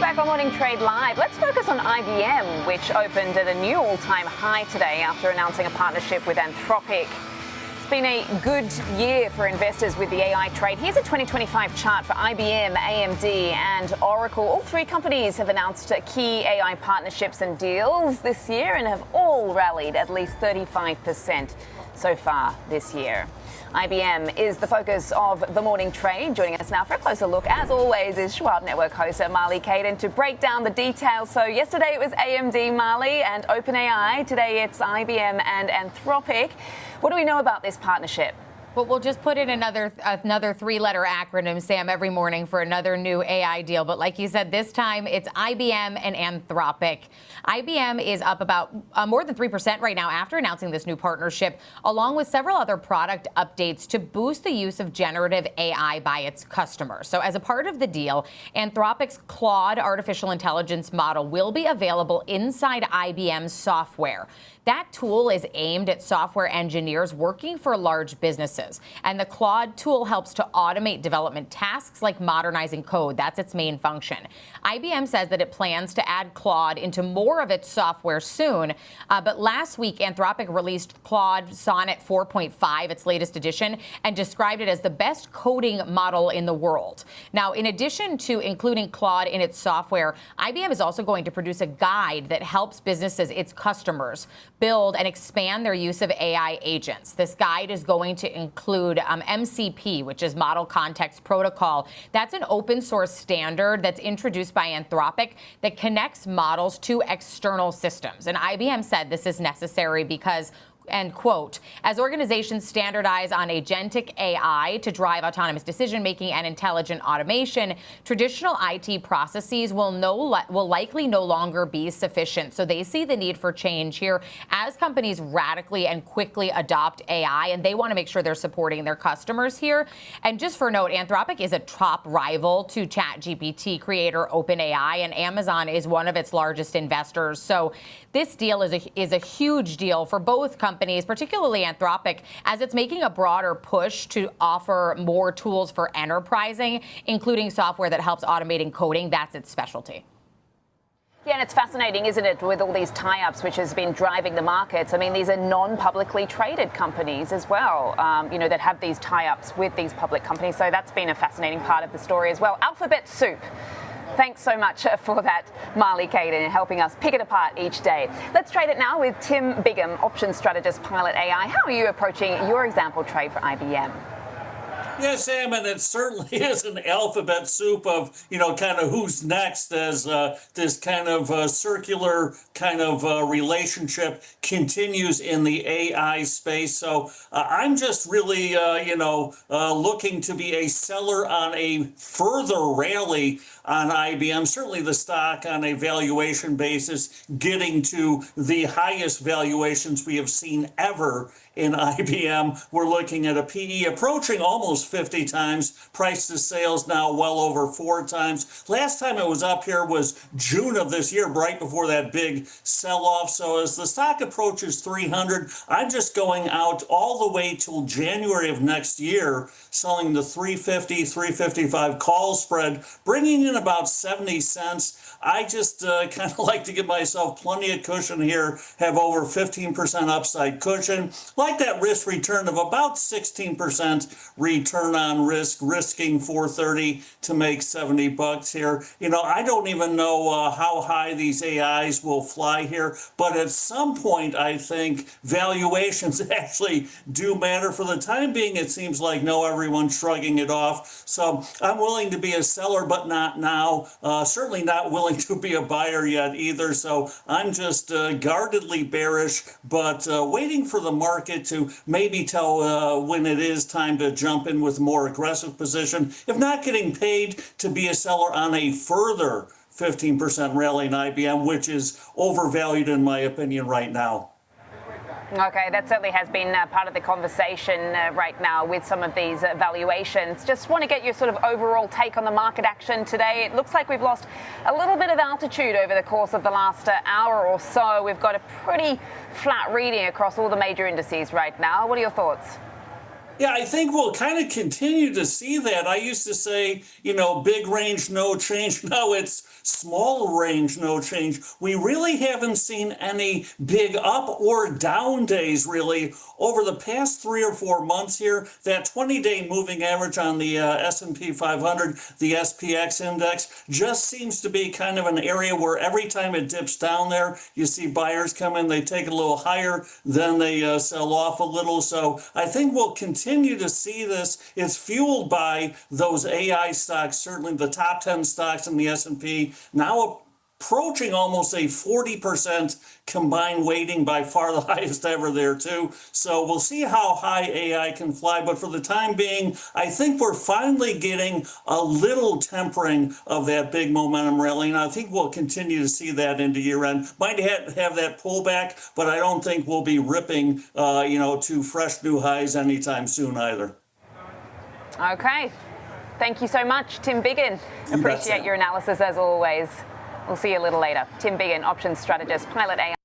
Back on Morning Trade Live. Let's focus on IBM, which opened at a new all-time high today after announcing a partnership with Anthropic. It's been a good year for investors with the AI trade. Here's a 2025 chart for IBM, AMD and Oracle. All three companies have announced key AI partnerships and deals this year and have all rallied at least 35% so far this year. IBM is the focus of the morning trade. Joining us now for a closer look, as always, is Schwab Network host Marley Kayden to break down the details. So yesterday it was AMD, Marley, and OpenAI. Today it's IBM and Anthropic. What do we know about this partnership? Well, we'll just put in another three-letter acronym, Sam, every morning for another new AI deal. But like you said, this time it's IBM and Anthropic. IBM is up about more than 3% right now after announcing this new partnership, along with several other product updates to boost the use of generative AI by its customers. So as a part of the deal, Anthropic's Claude artificial intelligence model will be available inside IBM's software. That tool is aimed at software engineers working for large businesses. And the Claude tool helps to automate development tasks like modernizing code. That's its main function. IBM says that it plans to add Claude into more of its software soon. But last week, Anthropic released Claude Sonnet 4.5, its latest edition, and described it as the best coding model in the world. Now, in addition to including Claude in its software, IBM is also going to produce a guide that helps businesses, its customers, build and expand their use of AI agents. This guide is going to include MCP, which is Model Context Protocol. That's an open source standard that's introduced by Anthropic that connects models to external systems. And IBM said this is necessary because, and quote, as organizations standardize on agentic AI to drive autonomous decision-making and intelligent automation, traditional IT processes will likely no longer be sufficient. So they see the need for change here as companies radically and quickly adopt AI, and they want to make sure they're supporting their customers here. And just for note, Anthropic is a top rival to ChatGPT creator OpenAI, and Amazon is one of its largest investors. So this deal is a huge deal for both companies, particularly Anthropic, as it's making a broader push to offer more tools for enterprising, including software that helps automating coding. That's its specialty. Yeah, and it's fascinating, isn't it, with all these tie-ups which has been driving the markets. I mean, these are non-publicly traded companies as well, that have these tie-ups with these public companies. So that's been a fascinating part of the story as well. Alphabet soup. Thanks so much for that, Marley Kayden, helping us pick it apart each day. Let's trade it now with Tim Biggam, options strategist, Pilot AI. How are you approaching your example trade for IBM? Yes, Sam, and it certainly is an alphabet soup of, kind of who's next as this kind of circular kind of relationship continues in the AI space. So I'm just really, looking to be a seller on a further rally on IBM. Certainly the stock on a valuation basis getting to the highest valuations we have seen ever in IBM. We're looking at a PE approaching almost 50 times. Price to sales now well over 4 times. Last time it was up here was June of this year, right before that big sell-off. So as the stock approaches 300, I'm just going out all the way till January of next year, selling the 350, 355 call spread, bringing in about 70 cents. I just kind of like to give myself plenty of cushion here, have over 15% upside cushion. Like that risk return of about 16% return on risk, risking 430 to make 70 bucks here. I don't even know how high these AIs will fly here, but at some point I think valuations actually do matter. For the time being, it seems like everyone's shrugging it off. So I'm willing to be a seller, but not now. Certainly not willing to be a buyer yet either. So I'm just guardedly bearish, but waiting for the market to maybe tell when it is time to jump in with more aggressive position. If not getting paid to be a seller on a further 15% rally in IBM, which is overvalued in my opinion right now. Okay, that certainly has been part of the conversation right now with some of these valuations. Just want to get your sort of overall take on the market action today. It looks like we've lost a little bit of altitude over the course of the last hour or so. We've got a pretty flat reading across all the major indices right now. What are your thoughts? Yeah, I think we'll kind of continue to see that. I used to say, big range, no change. Now it's small range, no change. We really haven't seen any big up or down days really over the past 3 or 4 months here. That 20-day moving average on the S&P 500, the SPX index, just seems to be kind of an area where every time it dips down there, you see buyers come in, they take it a little higher, then they sell off a little. So I think we'll continue to see this. It's fueled by those AI stocks, certainly the top 10 stocks in the S&P, now approaching almost a 40% combined weighting, by far the highest ever there too. So we'll see how high AI can fly, but for the time being, I think we're finally getting a little tempering of that big momentum rally, and I think we'll continue to see that into year end. Might have that pullback, but I don't think we'll be ripping to fresh new highs anytime soon either. Okay. Thank you so much, Tim Biggam. Appreciate your analysis as always. We'll see you a little later. Tim Biggam, options strategist, Pilot AI.